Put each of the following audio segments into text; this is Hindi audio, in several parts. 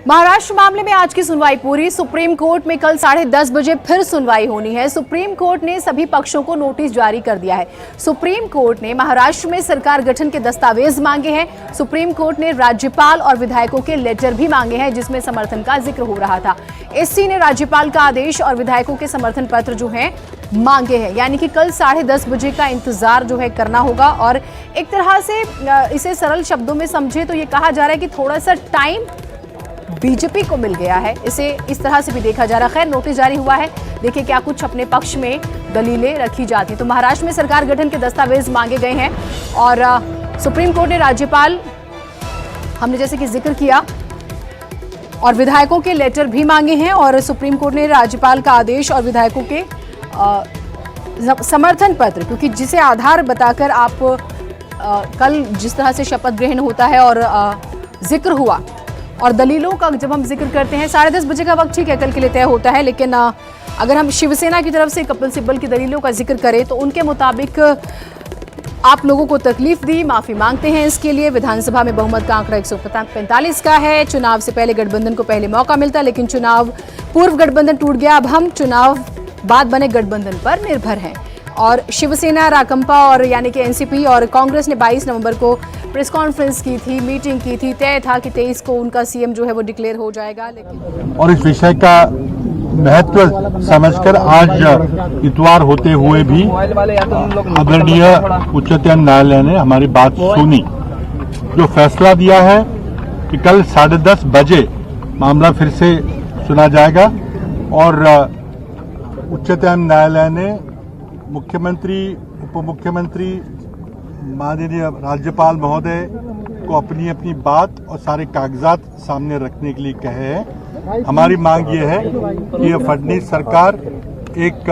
महाराष्ट्र मामले में आज की सुनवाई पूरी। सुप्रीम कोर्ट में कल 10:30 बजे फिर सुनवाई होनी है। सुप्रीम कोर्ट ने सभी पक्षों को नोटिस जारी कर दिया है। सुप्रीम कोर्ट ने महाराष्ट्र में सरकार गठन के दस्तावेज मांगे हैं। सुप्रीम कोर्ट ने राज्यपाल और विधायकों के लेटर भी मांगे हैं जिसमें समर्थन का जिक्र हो रहा था। एससी ने राज्यपाल का आदेश और विधायकों के समर्थन पत्र जो है मांगे हैं, यानी कि कल 10:30 बजे का इंतजार जो है करना होगा। और एक तरह से इसे सरल शब्दों में समझे तो ये कहा जा रहा है कि थोड़ा सा टाइम बीजेपी को मिल गया है, इसे इस तरह से भी देखा जा रहा है। खैर, नोटिस जारी हुआ है, देखिए क्या कुछ अपने पक्ष में दलीलें रखी जाती। तो महाराष्ट्र में सरकार गठन के दस्तावेज मांगे गए हैं और सुप्रीम कोर्ट ने राज्यपाल, हमने जैसे कि जिक्र किया, और विधायकों के लेटर भी मांगे हैं। और सुप्रीम कोर्ट ने राज्यपाल का आदेश और विधायकों के समर्थन पत्र, क्योंकि जिसे आधार बताकर आप कल जिस तरह से शपथ ग्रहण होता है और जिक्र हुआ और दलीलों का जब हम जिक्र करते हैं, 10:30 बजे का वक्त ठीक है कल के लिए तय होता है, लेकिन अगर हम शिवसेना की तरफ से कपिल सिब्बल की दलीलों का जिक्र करें तो उनके मुताबिक आप लोगों को तकलीफ दी, माफी मांगते हैं इसके लिए। विधानसभा में बहुमत का आंकड़ा 145 का है। चुनाव से पहले गठबंधन को पहले मौका मिलता, लेकिन चुनाव पूर्व गठबंधन टूट गया। अब हम चुनाव बाद बने गठबंधन पर निर्भर हैं। और शिवसेना, राकंपा और यानी कि एनसीपी और कांग्रेस ने 22 नवंबर को प्रेस कॉन्फ्रेंस की थी, मीटिंग की थी। तय था कि 23 को उनका सीएम जो है वो डिक्लेयर हो जाएगा, लेकिन और इस विषय का महत्व समझकर आज इतवार होते हुए भी आदरणीय उच्चतम न्यायालय ने हमारी बात सुनी। जो फैसला दिया है कि कल 10:30 बजे मामला फिर से सुना जाएगा और उच्चतम न्यायालय ने मुख्यमंत्री, उप मुख्यमंत्री, माननीय राज्यपाल महोदय को अपनी अपनी बात और सारे कागजात सामने रखने के लिए कहे हैं। हमारी मांग ये है कि ये फडणवीस सरकार एक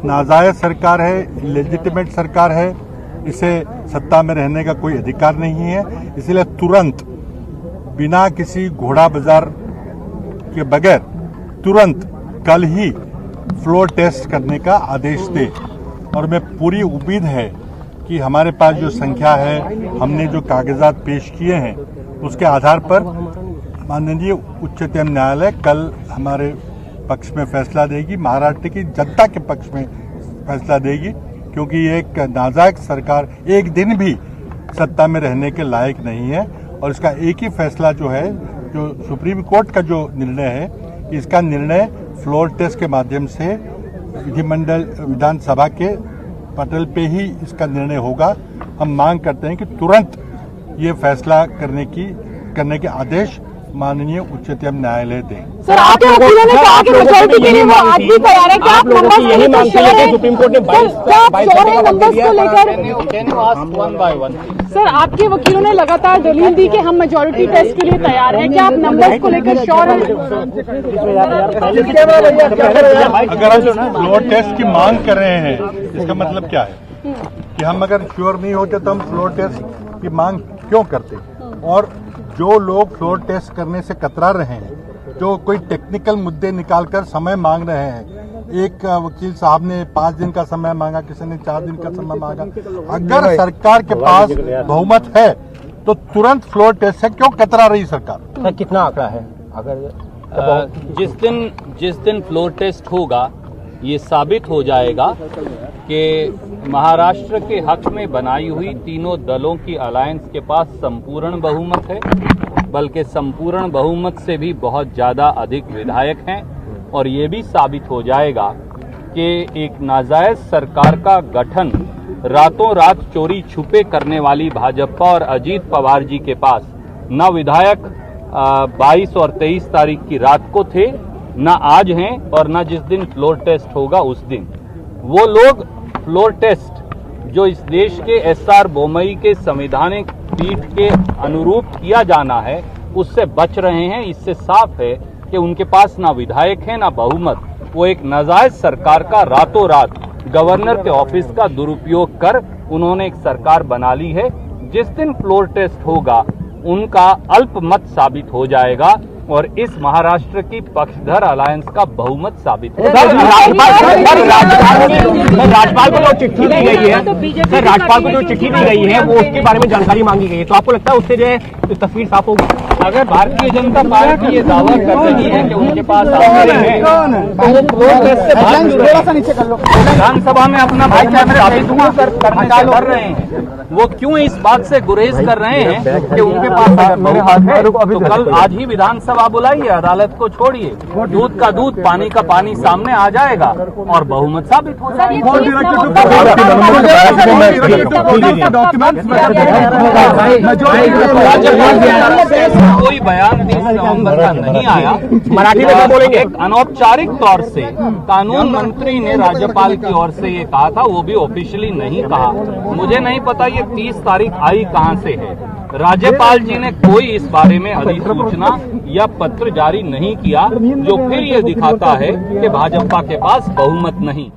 नाजायज सरकार है, लेजिटिमेट सरकार है, इसे सत्ता में रहने का कोई अधिकार नहीं है। इसलिए तुरंत बिना किसी घोड़ा बाजार के बगैर तुरंत कल ही फ्लोर टेस्ट करने का आदेश दे। और मैं पूरी उम्मीद है कि हमारे पास जो संख्या है, हमने जो कागजात पेश किए हैं, उसके आधार पर माननीय उच्चतम न्यायालय कल हमारे पक्ष में फैसला देगी, महाराष्ट्र की जनता के पक्ष में फैसला देगी, क्योंकि ये एक नाजायज सरकार एक दिन भी सत्ता में रहने के लायक नहीं है। और इसका एक ही फैसला जो है, जो सुप्रीम कोर्ट का जो निर्णय है, इसका निर्णय फ्लोर टेस्ट के माध्यम से विधिमंडल विधानसभा के पटल पे ही इसका निर्णय होगा। हम मांग करते हैं कि तुरंत ये फैसला करने के आदेश माननीय उच्चतम न्यायालय दें। सर, आपके वकीलों ने कहा कि मेजॉरिटी के लिए वो आज भी तैयार है। क्या आप नंबर्स को लेकर श्योर हैं? सुप्रीम कोर्ट ने 22 नंबर्स को लेकर सर, आपके वकीलों ने लगातार दलील दी कि हम मेजॉरिटी टेस्ट के लिए तैयार हैं। क्या आप नंबर्स को लेकर श्योर हैं? अगर हम फ्लोर टेस्ट की मांग कर रहे हैं, इसका मतलब क्या है कि हम अगर श्योर नहीं होते तो हम फ्लोर टेस्ट की मांग क्यों करते? और जो लोग फ्लोर टेस्ट करने से कतरा रहे हैं, जो कोई टेक्निकल मुद्दे निकालकर समय मांग रहे हैं, एक वकील साहब ने 5 दिन का समय मांगा, किसी ने 4 दिन का समय मांगा। अगर सरकार के पास बहुमत है तो तुरंत फ्लोर टेस्ट से क्यों कतरा रही सरकार? कितना आंकड़ा है? अगर जिस दिन फ्लोर टेस्ट होगा, ये साबित हो जाएगा कि महाराष्ट्र के हक में बनाई हुई तीनों दलों की अलायंस के पास संपूर्ण बहुमत है, बल्कि संपूर्ण बहुमत से भी बहुत ज्यादा अधिक विधायक हैं। और ये भी साबित हो जाएगा कि एक नाजायज सरकार का गठन रातों रात चोरी छुपे करने वाली भाजपा और अजीत पवार जी के पास न विधायक 22 और 23 तारीख की रात को थे, न आज हैं, और न जिस दिन फ्लोर टेस्ट होगा उस दिन। वो लोग फ्लोर टेस्ट जो इस देश के एसआर बोमई के संवैधानिक पीठ के अनुरूप किया जाना है, उससे बच रहे हैं। इससे साफ है कि उनके पास ना विधायक है ना बहुमत। वो एक नाजायज सरकार का रातों रात गवर्नर के ऑफिस का दुरुपयोग कर उन्होंने एक सरकार बना ली है। जिस दिन फ्लोर टेस्ट होगा, उनका अल्पमत साबित हो जाएगा और इस महाराष्ट्र की पक्षधर अलायंस का बहुमत साबित हो। राज्यपाल को जो चिट्ठी दी गई है, सर राज्यपाल को जो चिट्ठी दी गई है वो उसके बारे में जानकारी मांगी गई है, तो आपको लगता है उससे जो है तस्वीर साफ होगी? अगर भारतीय जनता पार्टी ये दावा कर रही है कि उनके पास आंकड़े हैं तो वो फ्लोर टेस्ट से भाग क्यों रहे हैं? विधानसभा में अपना बहुमत साबित करने से डर रहे हैं। वो क्यों इस बात से गुरेज कर रहे हैं कि उनके पास बहुमत है? तो कल आज ही विधानसभा बुलाइए, अदालत को छोड़िए, दूध का दूध पानी का पानी सामने आ जाएगा और बहुमत साबित हो जाएगा। कोई बयान 30 नवंबर का नहीं आया। मराठी में बोलेंगे। एक अनौपचारिक तौर से कानून मंत्री ने राज्यपाल की ओर से ये कहा था, वो भी ऑफिशियली नहीं कहा। मुझे नहीं पता ये 30 तारीख आई कहां से है। राज्यपाल जी ने कोई इस बारे में अधिसूचना या पत्र जारी नहीं किया, जो फिर ये दिखाता है कि भाजपा के पास बहुमत नहीं।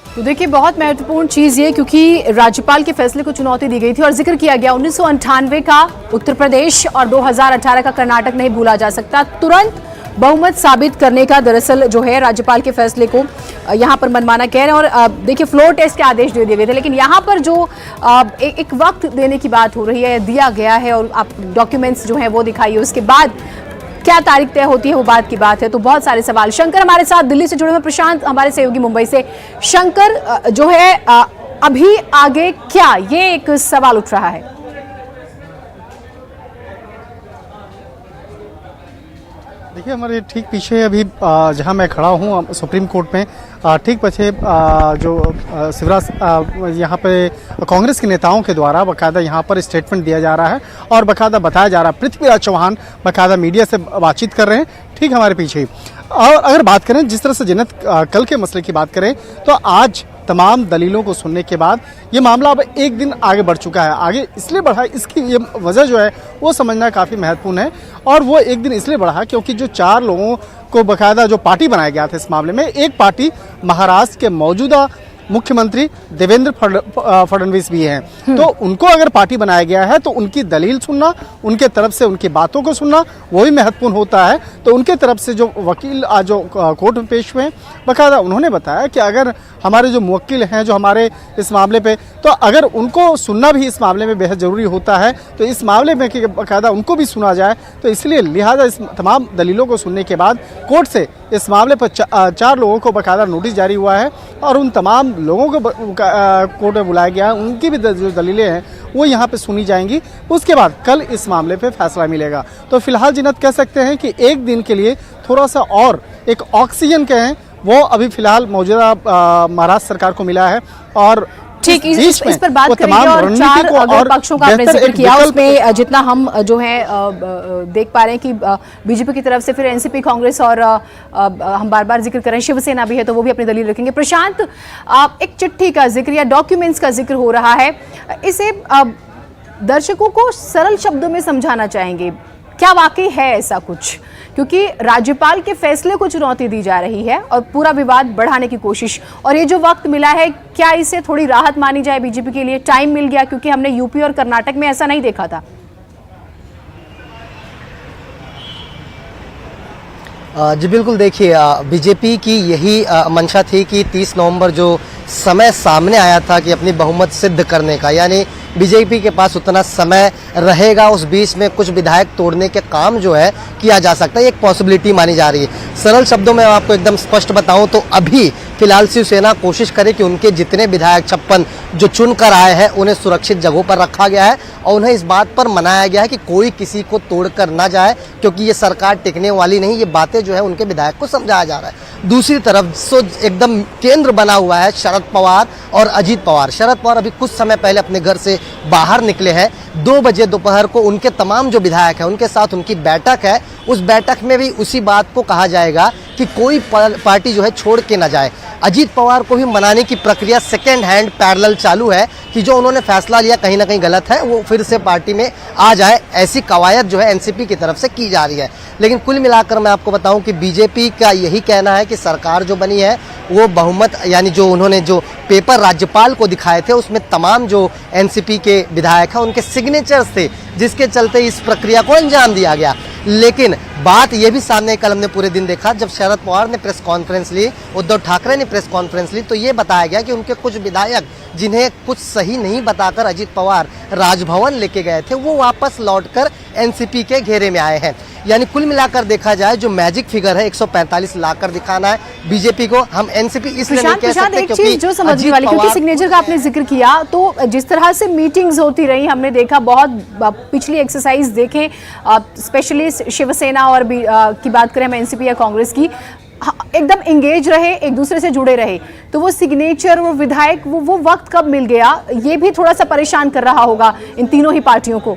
तो देखिए, बहुत महत्वपूर्ण चीज ये, क्योंकि राज्यपाल के फैसले को चुनौती दी गई थी और जिक्र किया गया 1998 का उत्तर प्रदेश और 2018 का कर्नाटक नहीं भूला जा सकता। तुरंत बहुमत साबित करने का दरअसल जो है राज्यपाल के फैसले को यहाँ पर मनमाना कह रहे हैं। और देखिए, फ्लोर टेस्ट के आदेश दे दिए गए थे, लेकिन यहाँ पर जो एक वक्त देने की बात हो रही है, दिया गया है और आप डॉक्यूमेंट्स जो है वो दिखाइए, उसके बाद क्या तारीख तय होती है वो बात की बात है। तो बहुत सारे सवाल। शंकर हमारे साथ दिल्ली से जुड़े हुए, प्रशांत हमारे सहयोगी मुंबई से। शंकर, जो है अभी आगे क्या, ये एक सवाल उठ रहा है। देखिए, हमारे ठीक पीछे अभी जहां मैं खड़ा हूं सुप्रीम कोर्ट में, ठीक पीछे जो शिवराज यहां पे कांग्रेस के नेताओं के द्वारा बाकायदा यहां पर स्टेटमेंट दिया जा रहा है और बाकायदा बताया जा रहा है। पृथ्वीराज चौहान बाकायदा मीडिया से बातचीत कर रहे हैं ठीक हमारे पीछे ही। और अगर बात करें जिस तरह से जिन्नत कल के मसले की बात करें, तो आज तमाम दलीलों को सुनने के बाद ये मामला अब एक दिन आगे बढ़ चुका है। आगे इसलिए बढ़ा, इसकी ये वजह जो है वो समझना काफ़ी महत्वपूर्ण है। और वो एक दिन इसलिए बढ़ा क्योंकि जो 4 लोगों को बाकायदा जो पार्टी बनाया गया था इस मामले में, एक पार्टी महाराष्ट्र के मौजूदा मुख्यमंत्री देवेंद्र फडणवीस भी हैं। तो उनको अगर पार्टी बनाया गया है तो उनकी दलील सुनना, उनके तरफ से उनकी बातों को सुनना वो भी महत्वपूर्ण होता है। तो उनके तरफ से जो वकील आज जो कोर्ट में पेश हुए, बाकायदा उन्होंने बताया कि अगर हमारे जो मुवक्किल हैं जो हमारे इस मामले पे, तो अगर उनको सुनना भी इस मामले में बेहद ज़रूरी होता है, तो इस मामले में कि बाकायदा उनको भी सुना जाए। तो इसलिए लिहाजा इस तमाम दलीलों को सुनने के बाद कोर्ट से इस मामले पर 4 लोगों को बाकायदा नोटिस जारी हुआ है और उन तमाम लोगों को कोर्ट में बुलाया गया है। उनकी भी जो दलीलें हैं वो यहाँ पे सुनी जाएंगी। उसके बाद कल इस मामले पे फैसला मिलेगा। तो फिलहाल जिन्नत कह सकते हैं कि एक दिन के लिए थोड़ा सा और एक ऑक्सीजन कहें, वो अभी फिलहाल मौजूदा महाराष्ट्र सरकार को मिला है। और ठीक, इस पर बात करेंगे। और 4 अगर पक्षों का आपने जिक्र किया, उसमें जितना हम जो है देख पा रहे हैं कि बीजेपी की तरफ से, फिर एनसीपी, कांग्रेस और हम बार बार जिक्र करें शिवसेना भी है, तो वो भी अपनी दलील रखेंगे। प्रशांत, एक चिट्ठी का जिक्र या डॉक्यूमेंट्स का जिक्र हो रहा है, इसे दर्शकों को सरल शब्दों में समझाना चाहेंगे, क्या वाकई है ऐसा कुछ? क्योंकि राज्यपाल के फैसले को चुनौती दी जा रही है और पूरा विवाद बढ़ाने की कोशिश, और ये जो वक्त मिला है, क्या इससे थोड़ी राहत मानी जाए बीजेपी के लिए? टाइम मिल गया, क्योंकि हमने यूपी और कर्नाटक में ऐसा नहीं देखा था। जी बिल्कुल, देखिए बीजेपी की यही मंशा थी कि 30 नवंबर जो समय सामने आया था कि अपनी बहुमत सिद्ध करने का, यानी बीजेपी के पास उतना समय रहेगा, उस बीच में कुछ विधायक तोड़ने के काम जो है किया जा सकता है, एक पॉसिबिलिटी मानी जा रही है। सरल शब्दों में आपको एकदम स्पष्ट बताऊं तो अभी फिलहाल शिवसेना कोशिश करे कि उनके जितने विधायक 56 जो चुन कर आए हैं उन्हें सुरक्षित जगहों पर रखा गया है और उन्हें इस बात पर मनाया गया है कि कोई किसी को तोड़कर ना जाए, क्योंकि ये सरकार टिकने वाली नहीं। ये बातें जो है उनके विधायक को समझाया जा रहा है। दूसरी तरफ सो एकदम केंद्र बना हुआ है शरद पवार और अजीत पवार। शरद पवार अभी कुछ समय पहले अपने घर से बाहर निकले हैं। 2 बजे दोपहर को उनके तमाम जो विधायक हैं उनके साथ उनकी बैठक है। उस बैठक में भी उसी बात को कहा जाएगा कि कोई पार्टी जो है छोड़ के ना जाए। अजीत पवार को भी मनाने की प्रक्रिया सेकेंड हैंड पैरेलल चालू है कि जो उन्होंने फैसला लिया कहीं ना कहीं गलत है, वो फिर से पार्टी में आ जाए, ऐसी कवायद जो है एनसीपी की तरफ से की जा रही है। लेकिन कुल मिलाकर मैं आपको बताऊं कि बीजेपी का यही कहना है कि सरकार जो बनी है वो बहुमत, यानी जो उन्होंने जो पेपर राज्यपाल को दिखाए थे उसमें तमाम जो एनसीपी के विधायक हैं उनके सिग्नेचर्स थे, जिसके चलते इस प्रक्रिया को अंजाम दिया गया। लेकिन बात ये भी सामने कल हमने पूरे दिन देखा, जब शरद पवार ने प्रेस कॉन्फ्रेंस ली, उद्धव ठाकरे ने प्रेस कॉन्फ्रेंस ली, तो ये बताया गया कि उनके कुछ विधायक जिन्हें कुछ सही नहीं बताकर अजित पवार राजभवन लेके गए थे, वो वापस लौटकर एनसीपी के घेरे में आए हैं। यानी कुल मिलाकर देखा जाए जो मैजिक फिगर है 145 लाकर दिखाना है बीजेपी को, हम एनसीपी इसलिए नहीं कह सकते एक चीज जो समझने वाली, क्योंकि सिग्नेचर का आपने जिक्र किया, तो जिस तरह से मीटिंग्स होती रही हमने देखा, बहुत पिछली एक्सरसाइज देखें, स्पेशली शिवसेना और की बात करें हम एनसीपी या कांग्रेस की, एकदम एंगेज रहे, एक दूसरे से जुड़े रहे, तो वो सिग्नेचर, वो विधायक, वो वक्त कब मिल गया, ये भी थोड़ा सा परेशान कर रहा होगा इन तीनों ही पार्टियों को।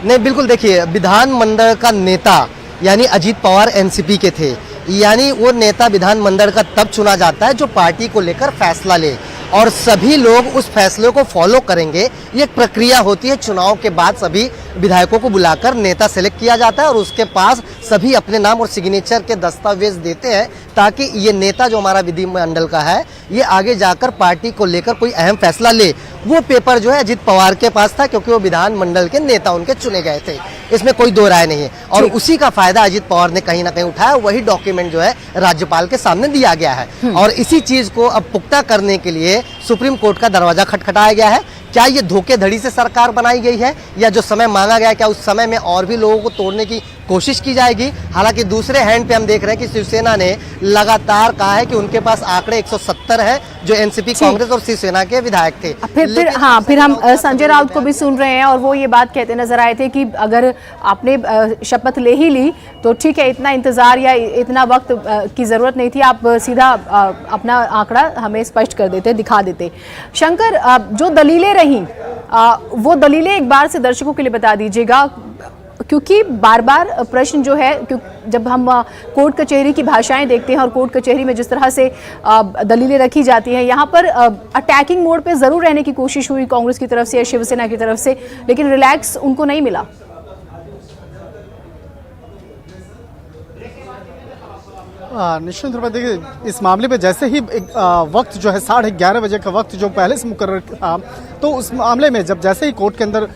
नहीं, बिल्कुल देखिए, विधानमंडल का नेता यानी अजित पवार एनसीपी के थे, यानी वो नेता विधानमंडल का तब चुना जाता है जो पार्टी को लेकर फैसला ले, और सभी लोग उस फैसले को फॉलो करेंगे। ये एक प्रक्रिया होती है, चुनाव के बाद सभी विधायकों को बुलाकर नेता सेलेक्ट किया जाता है और उसके पास सभी अपने नाम और सिग्नेचर के दस्तावेज देते हैं, ताकि ये नेता जो हमारा विधिमंडल का है, ये आगे जाकर पार्टी को लेकर कोई अहम फैसला ले। वो पेपर जो है अजित पवार के पास था, क्योंकि वो विधानमंडल के नेता उनके चुने गए थे, इसमें कोई दो राय नहीं है, और उसी का फायदा अजित पवार ने कहीं ना कहीं उठाया। वही डॉक्यूमेंट जो है राज्यपाल के सामने दिया गया है, और इसी चीज को अब पुख्ता करने के लिए सुप्रीम कोर्ट का दरवाजा खटखटाया गया है। क्या ये धोखेधड़ी से सरकार बनाई गई है, या जो समय मांगा गया, क्या उस समय में और भी लोगों को तोड़ने की कोशिश की जाएगी? हालांकि दूसरे हैंड पे हम देख रहे हैं कि शिवसेना ने लगातार कहा है कि उनके पास आंकड़े 170 है, जो एनसीपी, कांग्रेस और शिवसेना के विधायक थे। फिर हम संजय राउत को भी सुन रहे हैं, और वो ये बात कहते नजर आए थे कि अगर आपने शपथ ले ही ली तो ठीक है, इतना इंतजार या इतना वक्त की जरूरत नहीं थी, आप सीधा अपना आंकड़ा हमें स्पष्ट कर देते, दिखा देते। शंकर, जो दलीलें रहीं, वो दलीलें एक बार से दर्शकों के लिए बता दीजिएगा, क्योंकि बार बार प्रश्न जो है, जब हम कोर्ट कचहरी की भाषाएं देखते हैं और कोर्ट कचहरी में जिस तरह से दलीलें रखी जाती हैं, यहाँ पर अटैकिंग मोड पे जरूर रहने की कोशिश हुई कांग्रेस की तरफ से या शिवसेना की तरफ से, लेकिन रिलैक्स उनको नहीं मिला। निश्चित रूप से देखिए, इस मामले में जैसे ही वक्त जो है 11:30 बजे का वक्त जो पहले से मुकर्रर था, तो उस मामले में जब जैसे ही कोर्ट के अंदर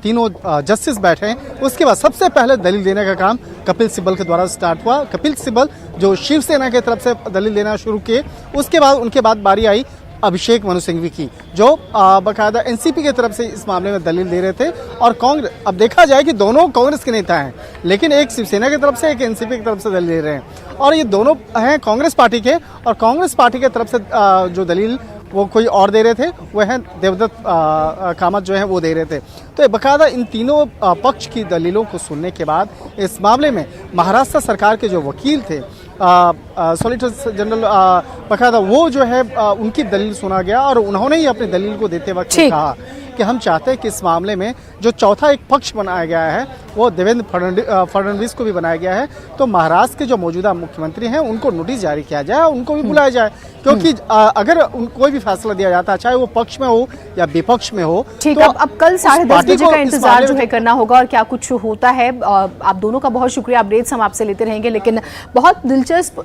तीनों जस्टिस बैठे, उसके बाद सबसे पहले दलील देने का काम कपिल सिब्बल के द्वारा स्टार्ट हुआ। कपिल सिब्बल जो शिवसेना की तरफ से दलील देना शुरू किए, उसके बाद उनके बाद बारी आई अभिषेक मनु सिंघवी की, जो बाकायदा एनसीपी की तरफ से इस मामले में दलील दे रहे थे। और कांग्रेस, अब देखा जाए कि दोनों कांग्रेस के नेता हैं, लेकिन एक शिवसेना की तरफ से, एक एनसीपी की तरफ से दलील दे रहे हैं, और ये दोनों हैं कांग्रेस पार्टी के, और कांग्रेस पार्टी की तरफ से जो दलील वो कोई और दे रहे थे, वो है देवदत्त कामत जो है वो दे रहे थे। तो बाकायदा इन तीनों पक्ष की दलीलों को सुनने के बाद इस मामले में महाराष्ट्र सरकार के जो वकील थे, सॉलिसिटर जनरल, बाकायदा वो जो है उनकी दलील सुना गया, और उन्होंने ही अपनी दलील को देते वक्त कहा कि हम चाहते हैं कि इस मामले में जो चौथा एक पक्ष बनाया गया है, वो देवेंद्र फडणवीस को भी बनाया गया है, तो महाराष्ट्र के जो मौजूदा मुख्यमंत्री हैं उनको नोटिस जारी किया जाए, उनको भी बुलाया जाए, क्योंकि अगर कोई भी फैसला दिया जाता है, चाहे वो पक्ष में हो या विपक्ष में हो, ठीक, तो अब कल 10:30 बजे का इंतजार जो है करना होगा, और क्या कुछ होता है। आप दोनों का बहुत शुक्रिया, अपडेट्स हम आपसे लेते रहेंगे, लेकिन बहुत दिलचस्प